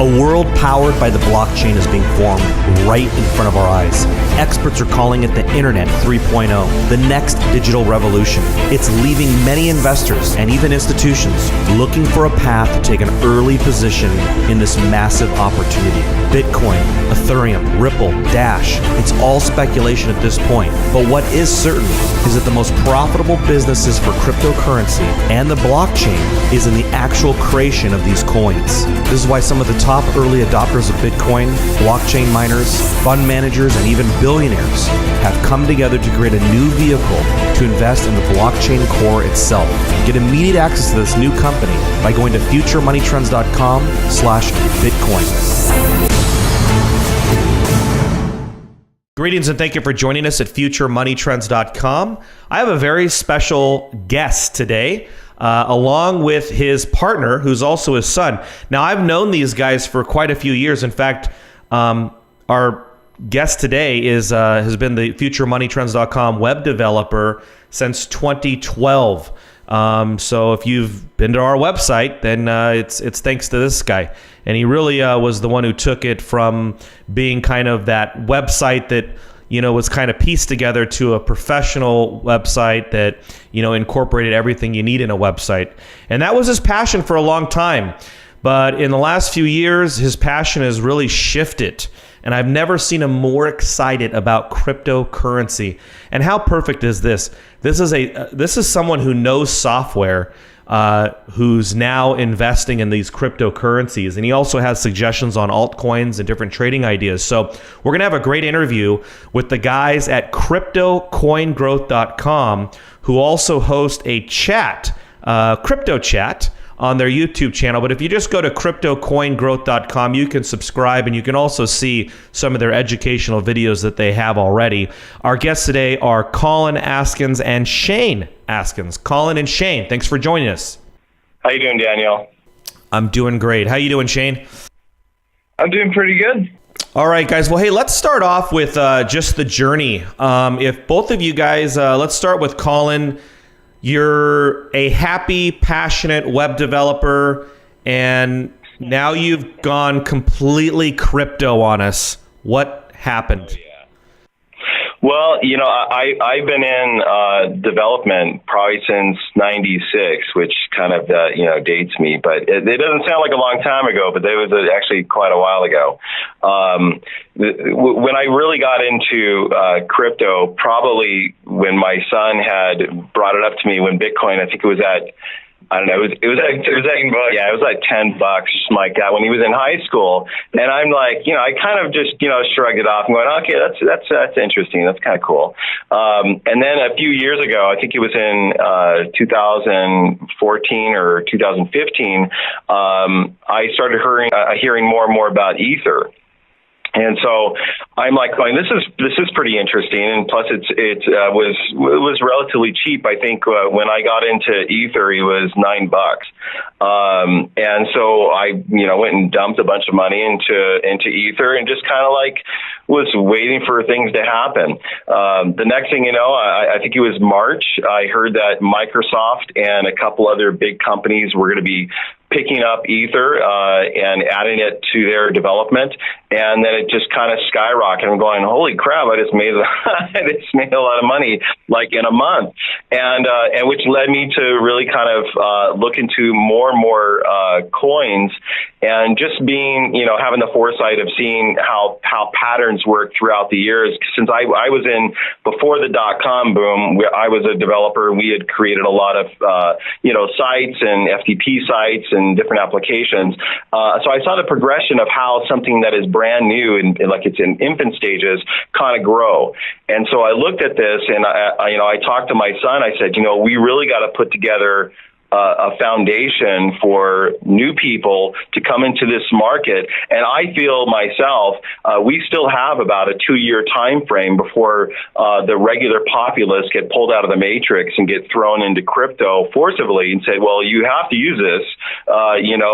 A world powered by the blockchain is being formed right in front of our eyes. Experts are calling it the Internet 3.0, the next digital revolution. It's leaving many investors and even institutions looking for a path to take an early position in this massive opportunity. Bitcoin, Ethereum, Ripple, Dash, it's all speculation at this point. But what is certain is that the most profitable businesses for cryptocurrency and the blockchain is in the actual creation of these coins. This is why some of the top early adopters of Bitcoin, blockchain miners, fund managers, and even billionaires have come together to create a new vehicle to invest in the blockchain core itself. Get immediate access to this new company by going to futuremoneytrends.com/Bitcoin. Greetings and thank you for joining us at futuremoneytrends.com. I have a very special guest today, along with his partner, who's also his son. Now, I've known these guys for quite a few years. In fact, our guest today has been the futuremoneytrends.com web developer since 2012. So if you've been to our website, then it's thanks to this guy. And he really was the one who took it from being kind of that website that, was kind of pieced together to a professional website that, incorporated everything you need in a website. And that was his passion for a long time. But in the last few years, his passion has really shifted. And I've never seen him more excited about cryptocurrency. And how perfect is this? This is someone who knows software, who's now investing in these cryptocurrencies. And he also has suggestions on altcoins and different trading ideas. So we're going to have a great interview with the guys at cryptocoingrowth.com, who also host a chat, crypto chat, on their YouTube channel. But if you just go to cryptocoingrowth.com, you can subscribe and you can also see some of their educational videos that they have already. Our guests today are Colin Askins and Shane Askins. Colin and Shane, thanks for joining us. How you doing, Daniel? I'm doing great. How you doing, Shane? I'm doing pretty good. All right, guys. Well, hey, let's start off with just the journey. If both of you guys, let's start with Colin. You're a happy, passionate web developer, and now you've gone completely crypto on us. What happened? Oh, yeah. Well, I've been in development probably since '96, which kind of dates me, but it doesn't sound like a long time ago, but it was actually quite a while ago. When I really got into crypto, probably when my son had brought it up to me when Bitcoin, I think it was at, I don't know, it was like $10, something like that, when he was in high school. And I'm like, I kind of just, shrugged it off and going, okay, that's interesting. That's kind of cool. And then a few years ago, I think it was in 2014 or 2015, I started hearing more and more about Ether. And so I'm like going, this is pretty interesting, and plus it was relatively cheap. I think when I got into Ether, it was $9, and so I went and dumped a bunch of money into Ether and just kind of like was waiting for things to happen. The next thing you know, I think it was March, I heard that Microsoft and a couple other big companies were going to be picking up Ether and adding it to their development, and then it just kind of skyrocketed. I'm going, holy crap! I just made a lot of money like in a month, and which led me to really kind of look into more and more coins, and just being having the foresight of seeing how patterns work throughout the years. Since I was in before the Dotcom boom, I was a developer. We had created a lot of sites and FTP sites and different applications. So I saw the progression of how something that is brand new and like it's in infant stages kind of grow. And so I looked at this and I talked to my son. I said, we really got to put together a foundation for new people to come into this market. And I feel myself, we still have about a 2-year time frame before the regular populace get pulled out of the matrix and get thrown into crypto forcibly and say, well, you have to use this,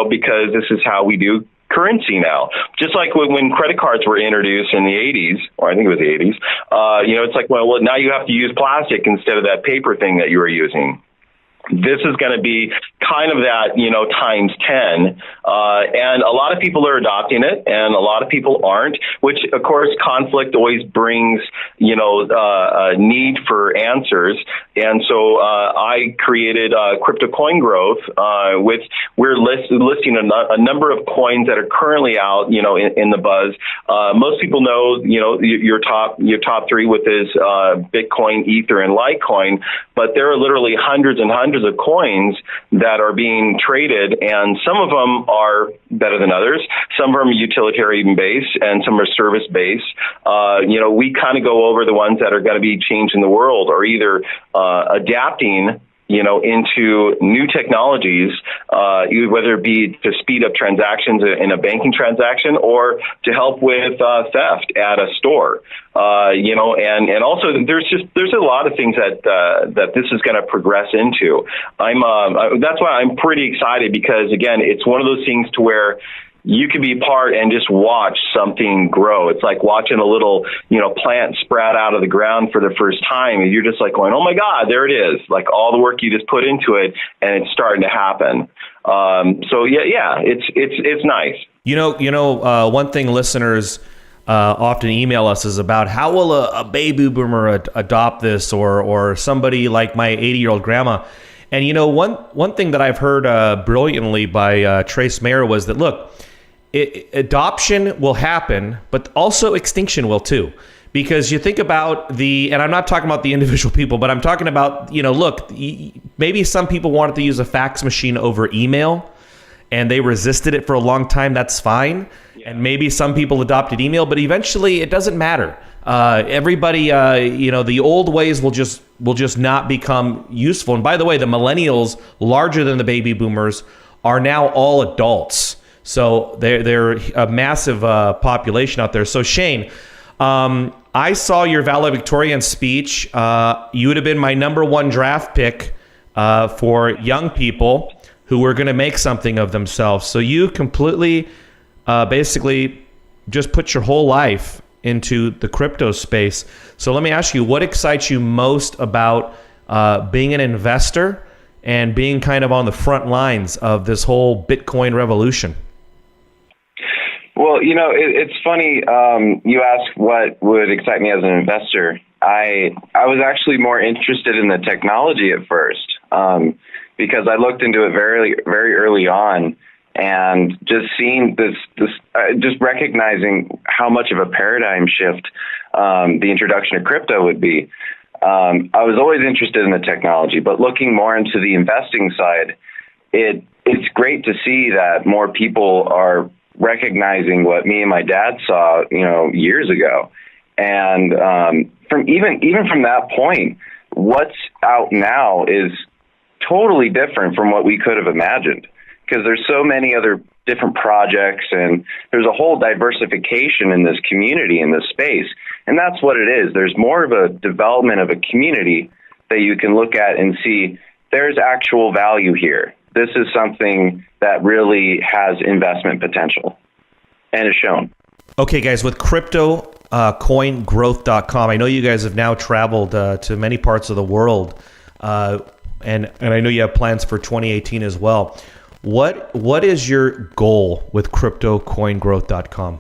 because this is how we do currency now. Just like when credit cards were introduced in the 80s, or I think it was the 80s, it's like, well, now you have to use plastic instead of that paper thing that you were using. This is going to be kind of that, times 10. And a lot of people are adopting it and a lot of people aren't, which of course conflict always brings, a need for answers. And so I created Crypto Coin Growth, we're listing a number of coins that are currently out, in the buzz. Most people know, your top three with is Bitcoin, Ether, and Litecoin, but there are literally hundreds and hundreds of coins that are being traded, and some of them are better than others. Some of them are utilitarian based, and some are service based. We kind of go over the ones that are going to be changing the world, or either adapting into new technologies, whether it be to speed up transactions in a banking transaction or to help with theft at a store. And also there's a lot of things that this is going to progress into. That's why I'm pretty excited, because again, it's one of those things to where you can be part and just watch something grow. It's like watching a little, plant sprout out of the ground for the first time. And you're just like going, oh my God, there it is. Like all the work you just put into it, and it's starting to happen. It's nice. One thing listeners often email us is about how will a baby boomer adopt this, or somebody like my 80-year-old grandma. And one thing that I've heard brilliantly by Trace Mayer was that, look, adoption will happen, but also extinction will too. Because you think about and I'm not talking about the individual people, but I'm talking about, look, maybe some people wanted to use a fax machine over email and they resisted it for a long time. That's fine. Yeah. And maybe some people adopted email, but eventually it doesn't matter. Everybody, the old ways will just not become useful. And by the way, the millennials, larger than the baby boomers, are now all adults. So they're a massive population out there. So Shane, I saw your valedictorian speech. You would have been my number one draft pick for young people who were going to make something of themselves. So you completely, basically, just put your whole life into the crypto space. So let me ask you, what excites you most about being an investor and being kind of on the front lines of this whole Bitcoin revolution? Well, it's funny. You asked what would excite me as an investor. I was actually more interested in the technology at first, because I looked into it very, very early on, and just seeing just recognizing how much of a paradigm shift the introduction of crypto would be. I was always interested in the technology, but looking more into the investing side, it's great to see that more people are recognizing what me and my dad saw, years ago. And from even from that point, what's out now is totally different from what we could have imagined, because there's so many other different projects, and there's a whole diversification in this community, in this space. And that's what it is. There's more of a development of a community that you can look at and see there's actual value here. This is something that really has investment potential and is shown. Okay, guys, with CryptoCoinGrowth.com, I know you guys have now traveled to many parts of the world, and I know you have plans for 2018 as well. What is your goal with CryptoCoinGrowth.com?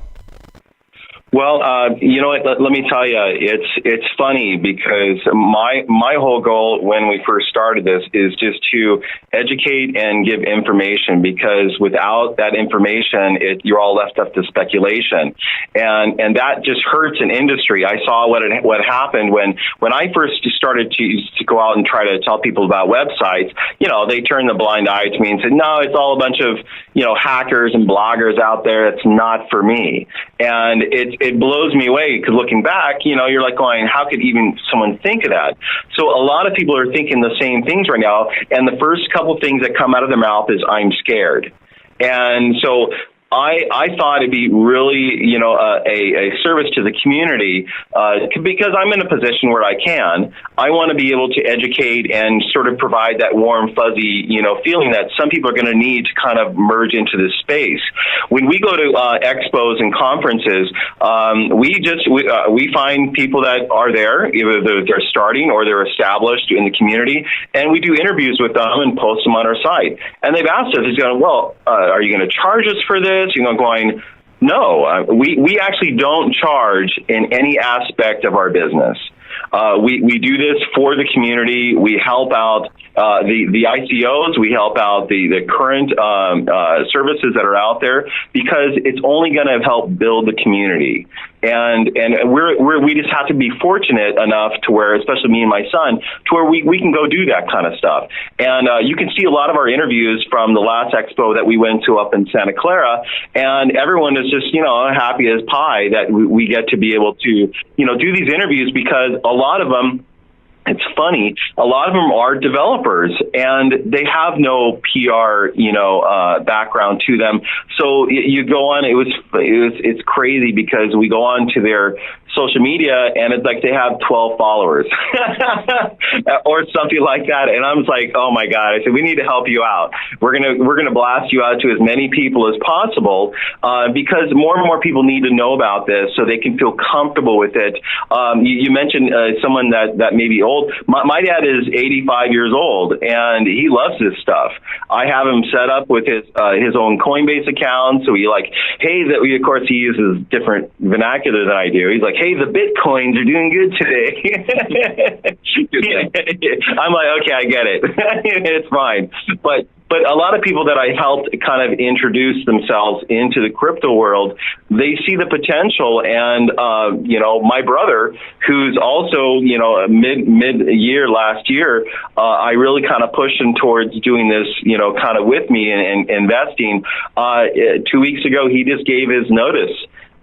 Well, you know what? Let me tell you, it's funny because my whole goal when we first started this is just to educate and give information, because without that information, you're all left up to speculation, and that just hurts an industry. I saw what happened when I first started to go out and try to tell people about websites. They turned the blind eye to me and said, "No, it's all a bunch of hackers and bloggers out there. It's not for me." And it blows me away, because looking back, you're like going, how could even someone think of that? So a lot of people are thinking the same things right now, and the first couple things that come out of their mouth is, I'm scared. And so I thought it'd be really, a service to the community because I'm in a position where I can. I want to be able to educate and sort of provide that warm, fuzzy, feeling that some people are going to need to kind of merge into this space. When we go to expos and conferences, we find people that are there, either they're starting or they're established in the community, and we do interviews with them and post them on our site. And they've asked us, are you going to charge us for this? Going, no, we actually don't charge in any aspect of our business. We do this for the community. We help out the ICOs. We help out the current services that are out there because it's only going to help build the community. And we just have to be fortunate enough to where, especially me and my son, to where we can go do that kind of stuff. And you can see a lot of our interviews from the last expo that we went to up in Santa Clara, and everyone is just, happy as pie that we get to be able to, do these interviews because a lot of them, it's funny, a lot of them are developers and they have no PR, background to them. So you go on, it's crazy because we go on to their social media and it's like they have 12 followers or something like that. And I'm just like, oh my God, I said, we need to help you out. We're going to blast you out to as many people as possible because more and more people need to know about this so they can feel comfortable with it. You mentioned someone that may be old. My dad is 85 years old and he loves this stuff. I have him set up with his own Coinbase account. So he of course he uses different vernacular than I do. He's like, hey, the Bitcoins are doing good today. I'm like, okay, I get it. It's fine. But a lot of people that I helped kind of introduce themselves into the crypto world, they see the potential. And, my brother, who's also, mid-year last year, I really kind of pushed him towards doing this, kind of with me and investing. 2 weeks ago, he just gave his notice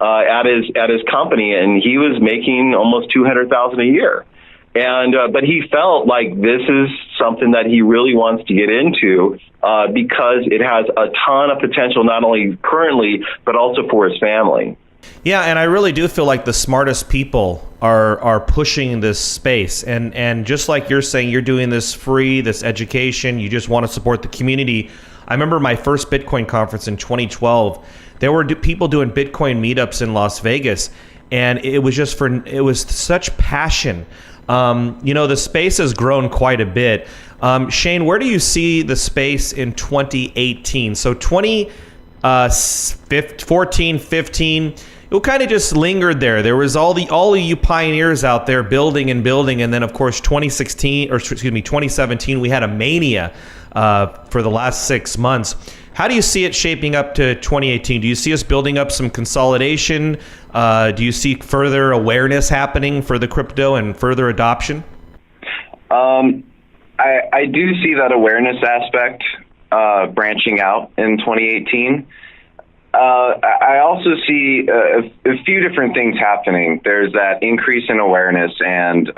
at his company, and he was making almost $200,000 a year. And but he felt like this is something that he really wants to get into because it has a ton of potential, not only currently but also for his family. Yeah, and I really do feel like the smartest people are pushing this space. And just like you're saying, you're doing this free, this education, you just want to support the community. I remember my first Bitcoin conference in 2012. There were people doing Bitcoin meetups in Las Vegas, and it was such passion. The space has grown quite a bit. Shane, where do you see the space in 2018? So 2014, 15, it kind of just lingered there. There was all of you pioneers out there building, and then of course 2017, we had a mania for the last 6 months. How do you see it shaping up to 2018? Do you see us building up some consolidation? Do you see further awareness happening for the crypto and further adoption? I do see that awareness aspect branching out in 2018. I also see a few different things happening. There's that increase in awareness and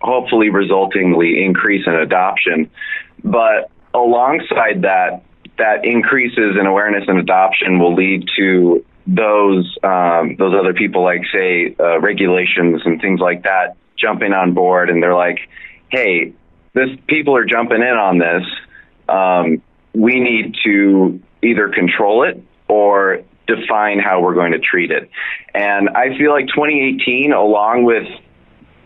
hopefully resultingly increase in adoption. But alongside that increases in awareness and adoption will lead to those other people, like say regulations and things like that, jumping on board, and they're like, hey, people are jumping in on this. We need to either control it or define how we're going to treat it. And I feel like 2018, along with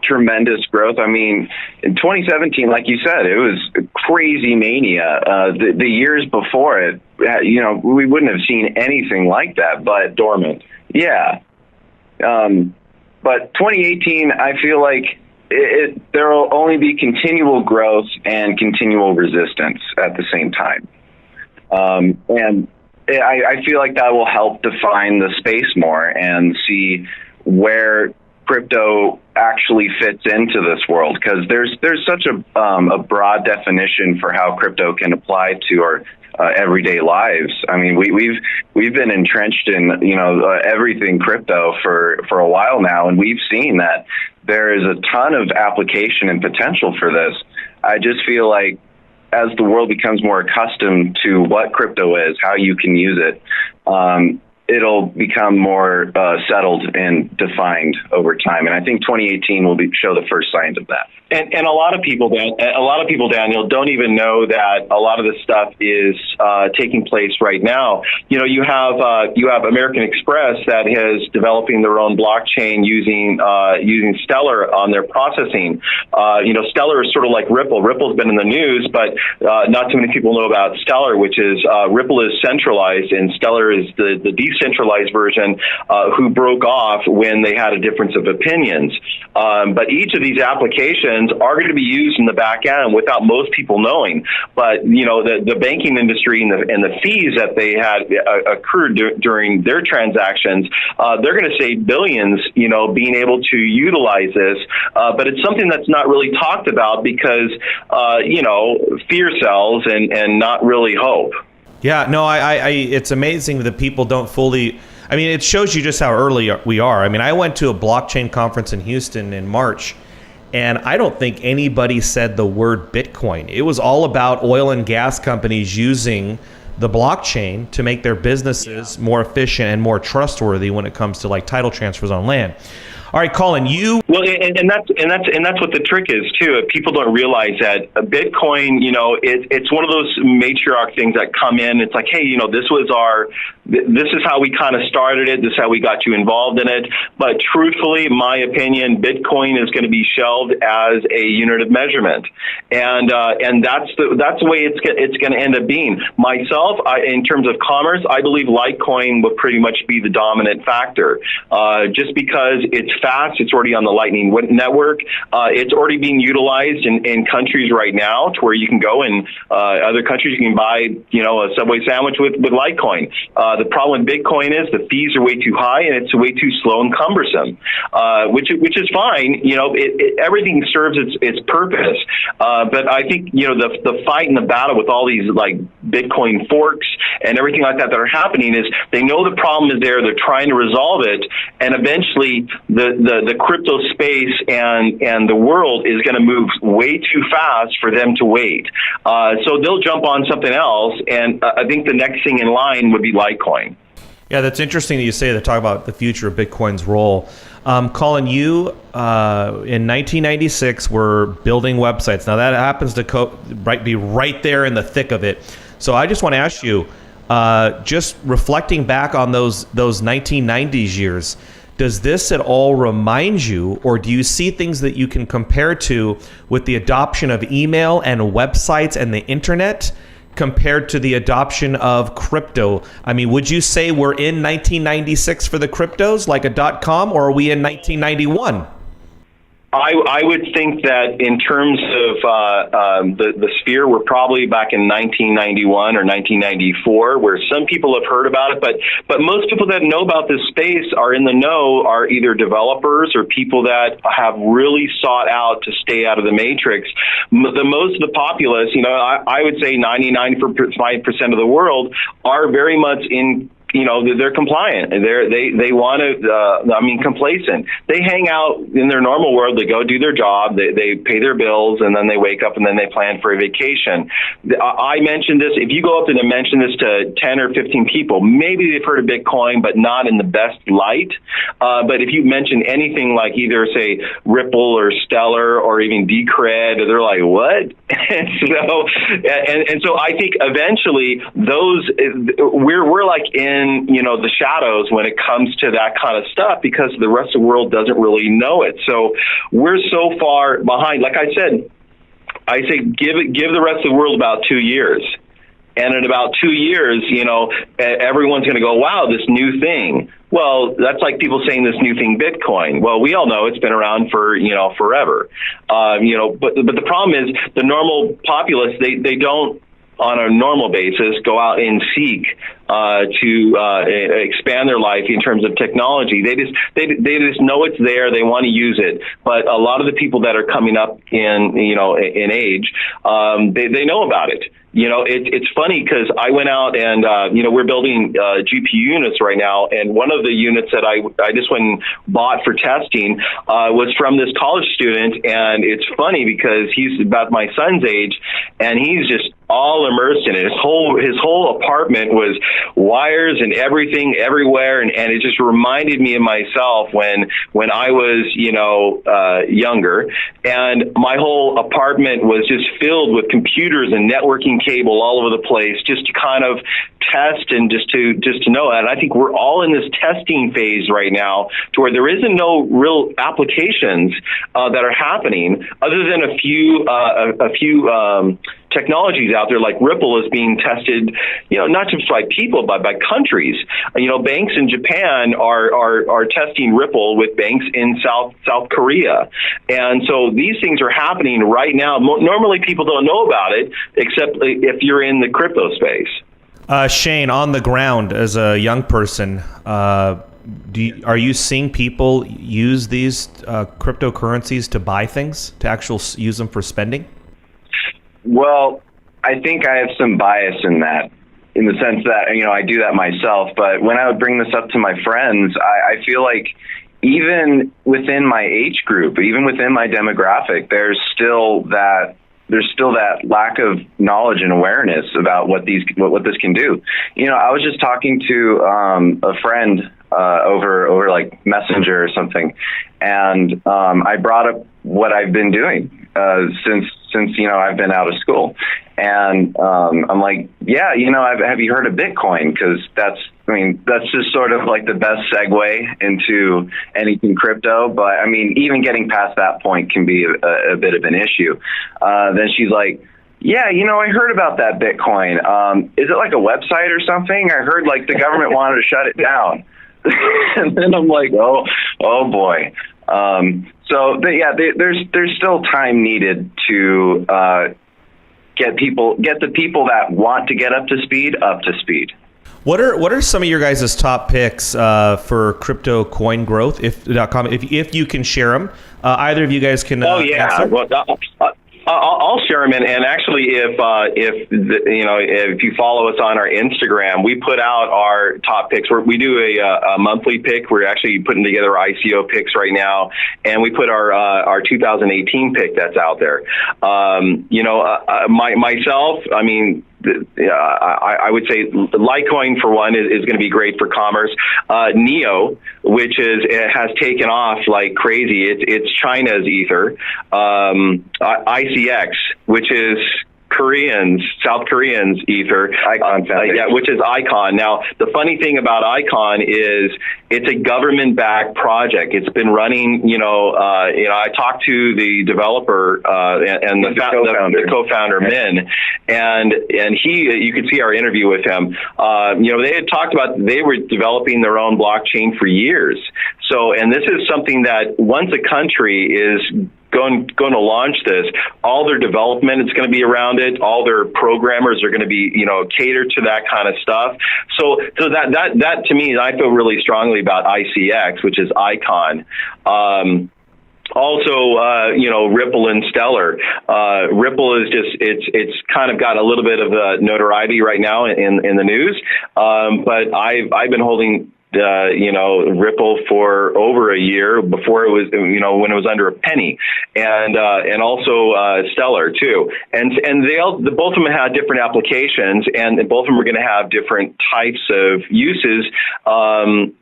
tremendous growth. I mean, in 2017, like you said, it was crazy mania. The years before it, we wouldn't have seen anything like that, but dormant. Yeah. But 2018, I feel like there will only be continual growth and continual resistance at the same time. And I feel like that will help define the space more and see where crypto actually fits into this world, because there's such a broad definition for how crypto can apply to our everyday lives. I mean, we've been entrenched in everything crypto for a while now, and we've seen that there is a ton of application and potential for this. I just feel like as the world becomes more accustomed to what crypto is, how you can use it, it'll become more settled and defined over time. And I think 2018 will show the first signs of that. And a lot of people, Daniel, don't even know that a lot of this stuff is taking place right now. You know, you have American Express that is developing their own blockchain using Stellar on their processing. Stellar is sort of like Ripple. Ripple's been in the news, but not too many people know about Stellar, which is Ripple is centralized and Stellar is the decentralized version who broke off when they had a difference of opinions. But each of these applications are going to be used in the back end without most people knowing. But, the banking industry and the fees that they had accrued during their transactions, they're going to save billions, being able to utilize this. But it's something that's not really talked about because, fear sells and not really hope. Yeah, no, I it's amazing that people don't fully. I mean, it shows you just how early we are. I mean, I went to a blockchain conference in Houston in March, and I don't think anybody said the word Bitcoin. It was all about oil and gas companies using the blockchain to make their businesses more efficient and more trustworthy when it comes to like title transfers on land. All right, Colin, well, and that's what the trick is too. People don't realize that Bitcoin, it's one of those matriarch things that come in. It's like, hey, this is how we kind of started it. This is how we got you involved in it. But truthfully, in my opinion, Bitcoin is going to be shelved as a unit of measurement, and that's the way it's going to end up being. Myself, in terms of commerce, I believe Litecoin will pretty much be the dominant factor, just because it's fast. It's already on the Lightning Network. It's already being utilized in countries right now to where you can go in other countries. You can buy, a Subway sandwich with Litecoin. The problem with Bitcoin is the fees are way too high and it's way too slow and cumbersome, which is fine. Everything serves its purpose. But I think, the fight and the battle with all these like Bitcoin forks and everything like that are happening is they know the problem is there. They're trying to resolve it. And eventually the crypto space and the world is going to move way too fast for them to wait. So they'll jump on something else. And I think the next thing in line would be Litecoin. Yeah, that's interesting that you say that. Talk about the future of Bitcoin's role. Colin, you in 1996 were building websites. Now that happens to be right there in the thick of it. So I just want to ask you, just reflecting back on those 1990s years, does this at all remind you, or do you see things that you can compare to with the adoption of email and websites and the internet compared to the adoption of crypto? I mean, would you say we're in 1996 for the cryptos, like a .com, or are we in 1991? I would think that in terms of the sphere, we're probably back in 1991 or 1994, where some people have heard about it, but most people that know about this space are in the know are either developers or people that have really sought out to stay out of the matrix. Most of the populace, I would say 99% of the world are very much in. They're compliant. They want to, complacent. They hang out in their normal world. They go do their job. They pay their bills, and then they wake up and then they plan for a vacation. I mentioned this. If you go up and mention this to 10 or 15 people, maybe they've heard of Bitcoin, but not in the best light. But if you mention anything like either, say, Ripple or Stellar or even Decred, they're like, what? and so I think eventually we're like in the shadows when it comes to that kind of stuff because the rest of the world doesn't really know it. So we're so far behind. Like I say give the rest of the world about 2 years. And in about 2 years, everyone's going to go, wow, this new thing. Well, that's like people saying this new thing, Bitcoin. Well, we all know it's been around for, forever. But the problem is the normal populace, they don't, on a normal basis, go out and seek to expand their life in terms of technology. They just know it's there. They want to use it. But a lot of the people that are coming up in age, they know about it. It's funny because I went out and, we're building GPU units right now. And one of the units that I just went and bought for testing was from this college student. And it's funny because he's about my son's age and he's just all immersed in it. His whole apartment was wires and everything everywhere. And it just reminded me of myself when I was, younger, and my whole apartment was just filled with computers and networking cable all over the place, just to kind of test and just to know that. And I think we're all in this testing phase right now, to where there isn't no real applications that are happening, other than a few technologies out there, like Ripple is being tested, not just by people, but by countries. Banks in Japan are testing Ripple with banks in South Korea. And so these things are happening right now. Normally people don't know about it, except if you're in the crypto space. Shane, on the ground as a young person, are you seeing people use these cryptocurrencies to buy things, to actually use them for spending? Well, I think I have some bias in that, in the sense that, I do that myself. But when I would bring this up to my friends, I feel like even within my age group, even within my demographic, there's still that lack of knowledge and awareness about what this can do. I was just talking to a friend over like Messenger or something, and I brought up what I've been doing since I've been out of school, and I'm like, have you heard of Bitcoin? Because that's just sort of like the best segue into anything crypto. But even getting past that point can be a bit of an issue. Then she's like, yeah, I heard about that Bitcoin. Is it like a website or something? I heard like the government wanted to shut it down. And then I'm like, oh boy. There's still time needed to get the people that want to get up to speed. What are some of your guys' top picks for crypto coin growth? If you can share them, either of you guys can. Answer. Well, I'll share them, and actually, if you follow us on our Instagram, we put out our top picks. We do a monthly pick. We're actually putting together ICO picks right now, and we put our 2018 pick that's out there. Myself, I would say Litecoin for one is going to be great for commerce. Neo, which has taken off like crazy. It's China's Ether. ICX, which is South Koreans Ether, Icon Foundation. Which is Icon. Now, the funny thing about Icon is it's a government-backed project. It's been running. I talked to the developer and the co-founder Min, and he. You could see our interview with him. They had talked about they were developing their own blockchain for years. So, and this is something that once a country is going to launch this, all their development is going to be around it. All their programmers are going to be, catered to that kind of stuff. So that to me, I feel really strongly about ICX, which is Icon. Also, Ripple and Stellar. Ripple is it's kind of got a little bit of notoriety right now in the news. But I've been holding Ripple for over a year before it was, when it was under a penny, and also Stellar too, and both of them had different applications, and both of them are going to have different types of uses, and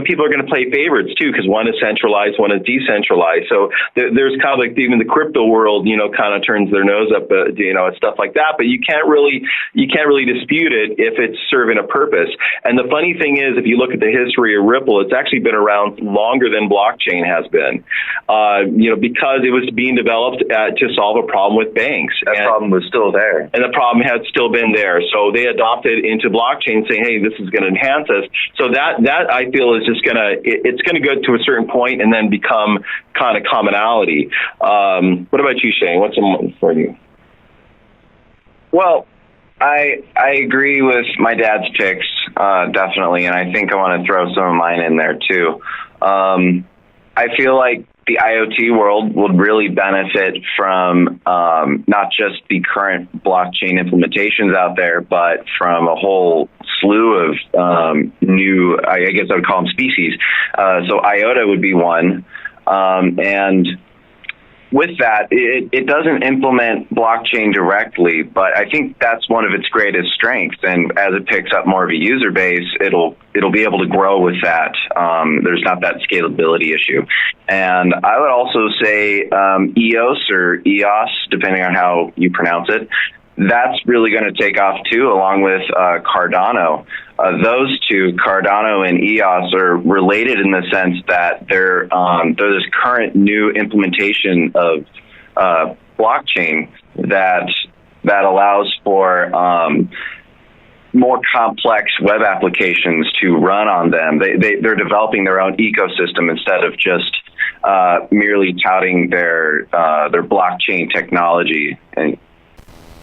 people are going to play favorites too, because one is centralized, one is decentralized. So there's kind of like even the crypto world, kind of turns their nose up, at stuff like that. But you can't really dispute it if it's serving a purpose. And the funny thing is, if you look at the history of Ripple, it's actually been around longer than blockchain has been, because it was being developed to solve a problem with banks. That problem was still there. And the problem had still been there. So they adopted into blockchain saying, hey, this is going to enhance us. So that I feel is just it's going to go to a certain point and then become kind of commonality. What about you, Shane? What's for you? Well, I agree with my dad's picks, definitely, and I think I want to throw some of mine in there too. I feel like the IoT world would really benefit from not just the current blockchain implementations out there, but from a whole slew of new, I guess I would call them species. So IOTA would be one, and with that, it doesn't implement blockchain directly, but I think that's one of its greatest strengths. And as it picks up more of a user base, it'll be able to grow with that. There's not that scalability issue. And I would also say EOS or EOS, depending on how you pronounce it, that's really going to take off too, along with Cardano. Those two, Cardano and EOS, are related in the sense that they're this current new implementation of blockchain that allows for more complex web applications to run on them. They're developing their own ecosystem instead of just merely touting their blockchain technology. And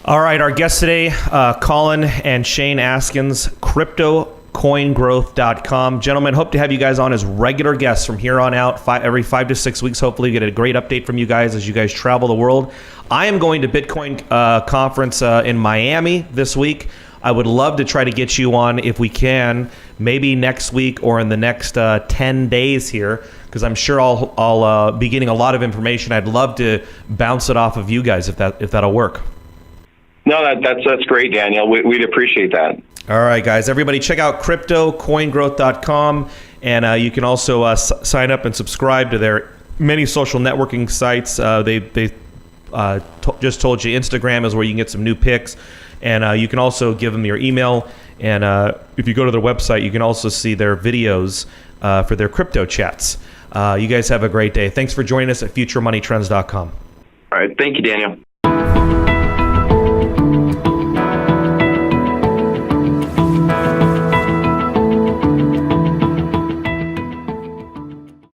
all right, our guests today, Colin and Shane Askins, CryptoCoinGrowth.com. Gentlemen, hope to have you guys on as regular guests from here on out, every 5 to 6 weeks. Hopefully get a great update from you guys as you guys travel the world. I am going to Bitcoin conference in Miami this week. I would love to try to get you on if we can, maybe next week or in the next 10 days here, because I'm sure I'll be getting a lot of information. I'd love to bounce it off of you guys if that'll work. No, that's great, Daniel. We'd appreciate that. All right, guys. Everybody check out CryptoCoinGrowth.com, and you can also sign up and subscribe to their many social networking sites. They just told you Instagram is where you can get some new pics, and you can also give them your email. And if you go to their website, you can also see their videos for their crypto chats. You guys have a great day. Thanks for joining us at FutureMoneyTrends.com. all right, thank you, Daniel.